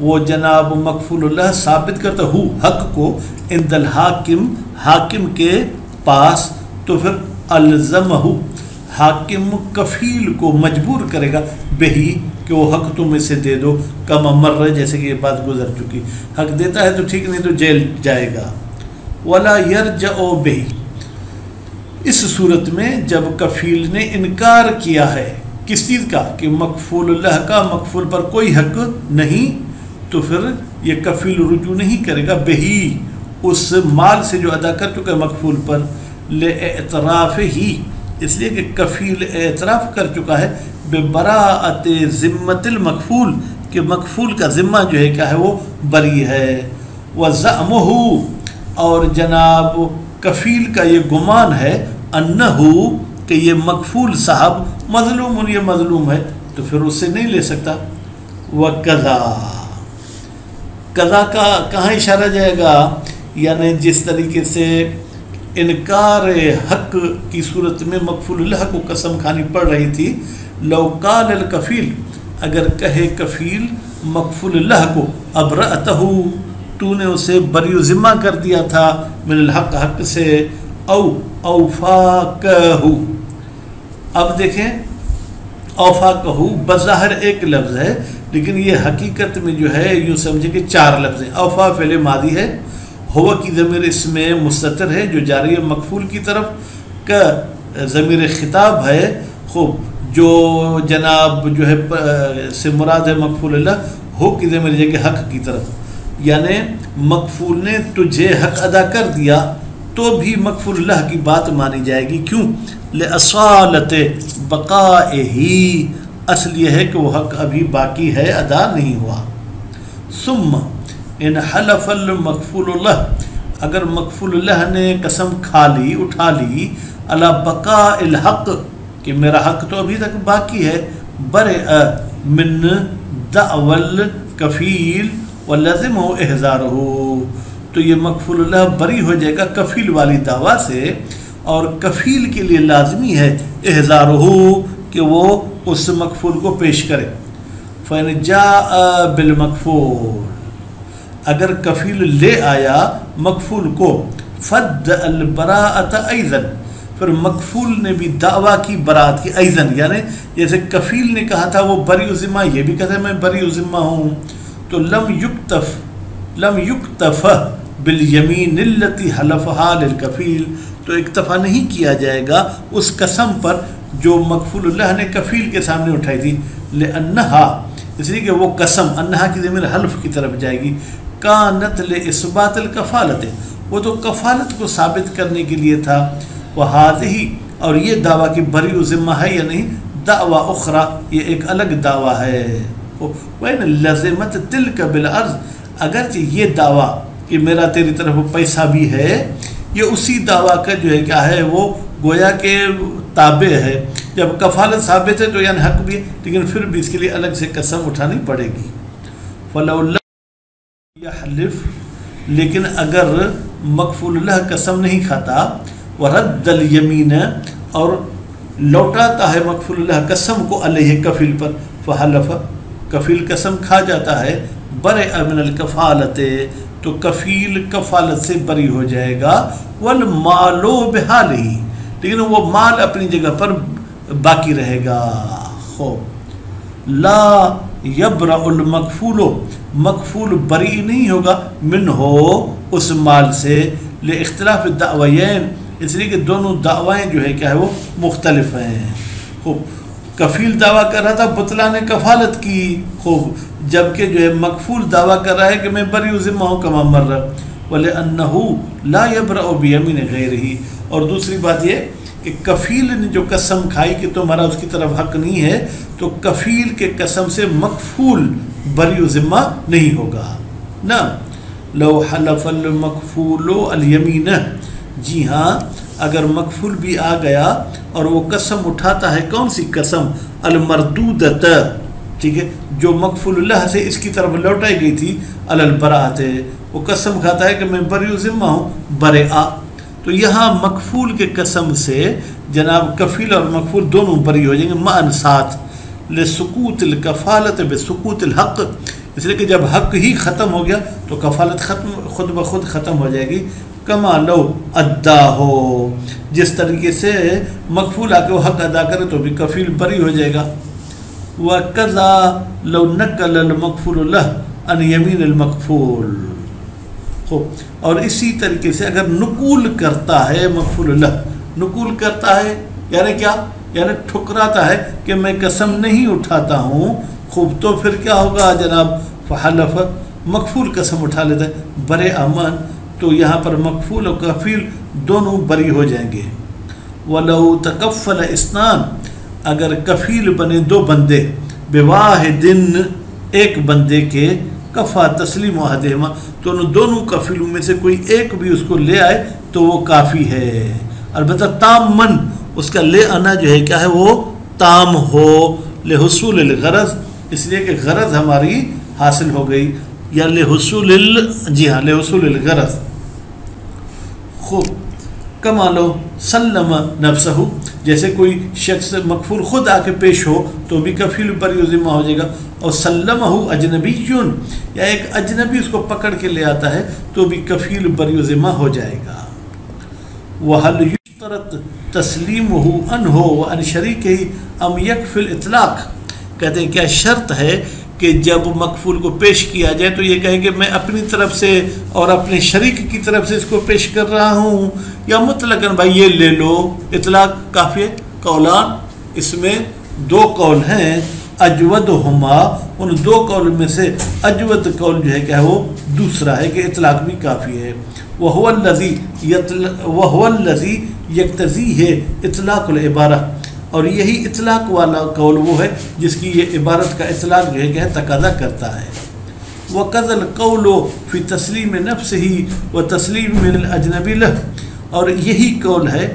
وہ جناب مکفول اللہ ثابت کرتا ہو حق کو عند الحاکم حاکم کے پاس، تو پھر الزمہ حاکم کفیل کو مجبور کرے گا بہی کہ وہ حق تم اسے دے دو، کما مر جیسے کہ یہ بات گزر چکی، حق دیتا ہے تو ٹھیک، نہیں تو جیل جائے گا۔ ولا یرجع بہی، اس صورت میں جب کفیل نے انکار کیا ہے کس چیز کا کہ مکفول اللہ کا مکفول پر کوئی حق نہیں، تو پھر یہ کفیل رجوع نہیں کرے گا بہی اس مال سے جو ادا کر چکا ہے مکفول پر، لِاعْتِرَافِ ہی اس لیے کہ کفیل اعتراف کر چکا ہے ببراءت ذمت المکفول کہ مکفول کا ذمہ جو ہے کیا ہے وہ بری ہے، وَزَعْمُهُ اور جناب کفیل کا یہ گمان ہے انہو کہ یہ مکفول صاحب مظلوم یہ مظلوم ہے، تو پھر اس سے نہیں لے سکتا۔ وَقَضَى قضا کا کہاں اشارہ جائے گا، یعنی جس طریقے سے انکار حق کی صورت میں مکفول اللہ کو قسم کھانی پڑ رہی تھی، لو قال الکفیل اگر کہے کفیل مکفول اللہ کو ابرأتہ تو نے اسے بری و ذمہ کر دیا تھا من الحق حق سے، او اوفاکہ اب دیکھیں اوفاکہ بظاہر ایک لفظ ہے لیکن یہ حقیقت میں جو ہے یوں سمجھے کہ 4 لفظ ہیں۔ اوفا فعل ماضی ہے، ہوا کی ضمیر اس میں مستتر ہے جو جاری ہے مکفول کی طرف، کا ضمیر خطاب ہے خوب جو جناب جو ہے سے مراد ہے مکفول اللہ، ہو کی ضمیر جگہ حق کی طرف، یعنی مکفول نے تجھے حق ادا کر دیا تو بھی مکفول اللہ کی بات مانی جائے گی، کیوں؟ لِأَصَالَةِ بَقَائِهِ اصل یہ ہے کہ وہ حق ابھی باقی ہے ادا نہیں ہوا۔ ثم ان حلف المکفول اللہ اگر مکفول اللہ نے قسم کھا لی اٹھا لی علی بقاء الحق کہ میرا حق تو ابھی تک باقی ہے، برئ من دعوی الکفیل ولزمہ احضارہ تو یہ مکفول اللہ بری ہو جائے گا کفیل والی دعویٰ سے، اور کفیل کے لیے لازمی ہے احضارہ کہ وہ اس مکفول کو پیش کرے۔ فَإِنْ جَاءَ بِالْمَكْفُولِ اگر کفیل لے آیا مکفول کو، فَدَّ الْبَرَاءَةَ أَيْضًا پھر مکفول نے بھی دعویٰ کی برات کی، ایضاً یعنی جیسے کفیل نے کہا تھا وہ بری و ذمہ، یہ بھی کہتا ہے میں بری و ذمہ ہوں، تو لم یکتف بالیمین التی حلفها للکفیل تو اکتفا نہیں کیا جائے گا اس قسم پر جو مکفول اللہ نے کفیل کے سامنے اٹھائی تھی، لأنہا اس لیے کہ وہ قسم انہا کی ضمیر حلف کی طرف جائے گی، کانت لإثبات الکفالت وہ تو کفالت کو ثابت کرنے کے لیے تھا، وہذہ اور یہ دعویٰ کہ بری و ذمہ ہے یا نہیں دعویٰ اخرى یہ ایک الگ دعویٰ ہے، وَإِنْ لَزِمَتْ تِلْكَ بِالْعَرْض اگرچہ یہ دعویٰ کہ میرا تیری طرف پیسہ بھی ہے یہ اسی دعویٰ کا جو ہے کیا ہے وہ گویا کہ تابع ہے، جب کفالت ثابت ہے تو یعنی حق بھی ہے لیکن پھر بھی اس کے لیے الگ سے قسم اٹھانی پڑے گی۔ فَلَوْ لَمْ يَحْلِفْ لیکن اگر مکفول اللہ قسم نہیں کھاتا، وَرَدَّ الْيَمِينَ اور لوٹاتا ہے مکفول اللہ قسم کو علیہ کفیل پر، فَحَلَفَ کفیل قسم کھا جاتا ہے، برئ من الکفالت تو کفیل کفالت سے بری ہو جائے گا، والمال بحالہ لیکن وہ مال اپنی جگہ پر باقی رہے گا۔ خوب لا یبرأ المکفول مکفول بری نہیں ہوگا منہ اس مال سے، لاختلاف الدعویین اس لیے کہ دونوں دعوائیں جو ہے کیا ہے وہ مختلف ہیں۔ خوب کفیل دعویٰ کر رہا تھا بطلان کفالت کی، خوب جبکہ جو ہے مکفول دعویٰ کر رہا ہے کہ میں بری و ذمہ ہوں کما مر، وَلِأَنَّهُ لَا يَبْرَأُ بِيَمِينِ غَيْرِهِ اور دوسری بات یہ کہ کفیل نے جو قسم کھائی کہ تمہارا اس کی طرف حق نہیں ہے تو کفیل کے قسم سے مکفول بری و ذمہ نہیں ہوگا نا۔ لو حلف المکفول الیمین جی ہاں اگر مکفول بھی آ گیا اور وہ قسم اٹھاتا ہے، کون سی قسم؟ المردودت ٹھیک ہے جو مکفول اللہ سے اس کی طرف لوٹائی گئی تھی، علی البراءت وہ قسم کھاتا ہے کہ میں بری و ذمہ ہوں، برئا تو یہاں مکفول کے قسم سے جناب کفیل اور مکفول دونوں بری ہو جائیں گے معاً ساتھ، لسکوت الکفالت بسکوت الحق اس لیے کہ جب حق ہی ختم ہو گیا تو کفالت خود بخود ختم ہو جائے گی. کما لو ادا ہو، جس طریقے سے مکفول آ کے وہ حق ادا کرے تو بھی کفیل بری ہو جائے گا. وَكَذَا لَوْ نَقَلَ الْمَكْفُولُ لَهُ عَنْ يَمِينِ الْمَكْفُولِ. اور اسی طریقے سے اگر نقول کرتا ہے مکفول لہ، نقول کرتا ہے یعنی کیا، یعنی ٹھکراتا ہے کہ میں قسم نہیں اٹھاتا ہوں، خوب تو پھر کیا ہوگا جناب، فحلف، مکفول قسم اٹھا لیتا ہے برے امن، تو یہاں پر مکفول اور کفیل دونوں بری ہو جائیں گے. وَلَوْ تَكَفَّلَ اثنان، اگر کفیل بنے دو بندے، بواحدن، ایک بندے کے، کفا تسلیم احدہما، تو ان دونوں کفیلوں میں سے کوئی ایک بھی اس کو لے آئے تو وہ کافی ہے. البتہ تام من، اس کا لے آنا جو ہے کیا ہے، وہ تام ہو، لحصول الغرض، اس لیے کہ غرض ہماری حاصل ہو گئی، یا لحصول لحصول الغرض. خوب. کما لو سلم نفسہ، جیسے کوئی شخص مکفول خود آ کے پیش ہو تو بھی کفیل بری و ذمہ ہو جائے گا. اور سلمہ اجنبی، یا ایک اجنبی اس کو پکڑ کے لے آتا ہے تو بھی کفیل بری و ذمہ ہو جائے گا. وَهَلْ يُشْتَرَطْ تَسْلِيمُهُ عَنْهُ وَعَنْ شَرِيكِهِ أَمْ يَكْفِي الْإِطْلَاقِ. کہتے ہیں کیا شرط ہے کہ جب مکفول کو پیش کیا جائے تو یہ کہے کہ میں اپنی طرف سے اور اپنے شریک کی طرف سے اس کو پیش کر رہا ہوں، یا مطلقاً بھائی یہ لے لو، اطلاق کافی ہے. قولان، اس میں دو قول ہیں، اجودہما، ان دو قول میں سے اجود قول جو ہے کیا ہے وہ دوسرا ہے کہ اطلاق بھی کافی ہے. وَهُوَ الَّذِي يَقْتَضِيهِ اطلاق العبارہ، اور یہی اطلاق والا قول وہ ہے جس کی یہ عبارت کا اطلاق جو ہے کہ تقاضا کرتا ہے. وَقَذَا الْقَوْلُ فِي تَسْلِيمِ نَفْسِهِ وَتَسْلِيمِ مِنَ الْأَجْنَبِ لَهُ، اور یہی قول ہے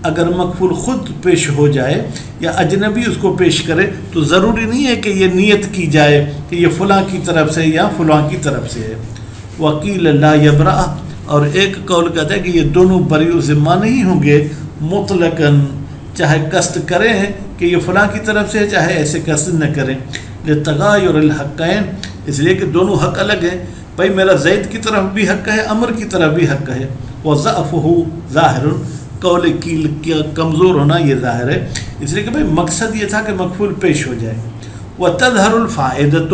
اگر مکفول خود پیش ہو جائے یا اجنبی اس کو پیش کرے تو ضروری نہیں ہے کہ یہ نیت کی جائے کہ یہ فلاں کی طرف سے یا فلاں کی طرف سے ہے. وَقِيلَ لَا يَبْرَأَ، اور ایک قول کہتا ہے کہ یہ دونوں بری و ذمہ نہیں ہوں گے مطلقاً، چاہے قصد کریں کہ یہ فلاں کی طرف سے ہے چاہے ایسے قصد نہ کریں. لِتَغَایُرِ الْحَقَّیْن، اس لیے کہ دونوں حق الگ ہیں، بھائی میرا زید کی طرف بھی حق ہے، عمر کی طرف بھی حق ہے. وَضَعْفُهُ ظَاہِرٌ، قول کیل کا کمزور ہونا یہ ظاہر ہے، اس لیے کہ بھائی مقصد یہ تھا کہ مقفول پیش ہو جائے. وَتَظْهَرُ الْفَائِدَةُ،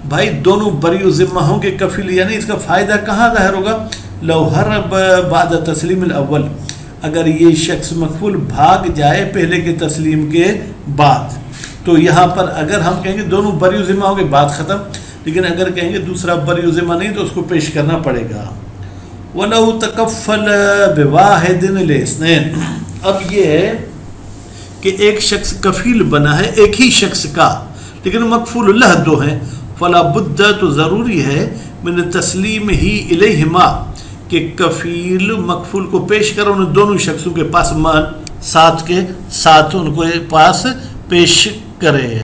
بھائی دونوں بری و ذمہ ہوں گے کفیل، یعنی اس کا فائدہ کہاں ظاہر ہوگا؟ لو ہرب بعد تسلیم الاول، اگر یہ شخص مقفول بھاگ جائے پہلے کے تسلیم کے بعد، تو یہاں پر اگر ہم کہیں گے دونوں بری و ذمہ ہوں گے بات ختم، لیکن اگر کہیں گے دوسرا بری و ذمہ نہیں تو اس کو پیش کرنا پڑے گا. وَلَوْ تَكَفَّلَ بِوَاحِدٍ لِاثْنَيْنِ، اب یہ ہے کہ ایک شخص کفیل بنا ہے ایک ہی شخص کا، لیکن مکفول لہ دو ہیں. فلا بد، تو ضروری ہے، من تسلیم ہی الیہما، کہ کفیل مکفول کو پیش کر ان دونوں شخصوں کے پاس مان ساتھ کے ساتھ ان کو پاس پیش کرے.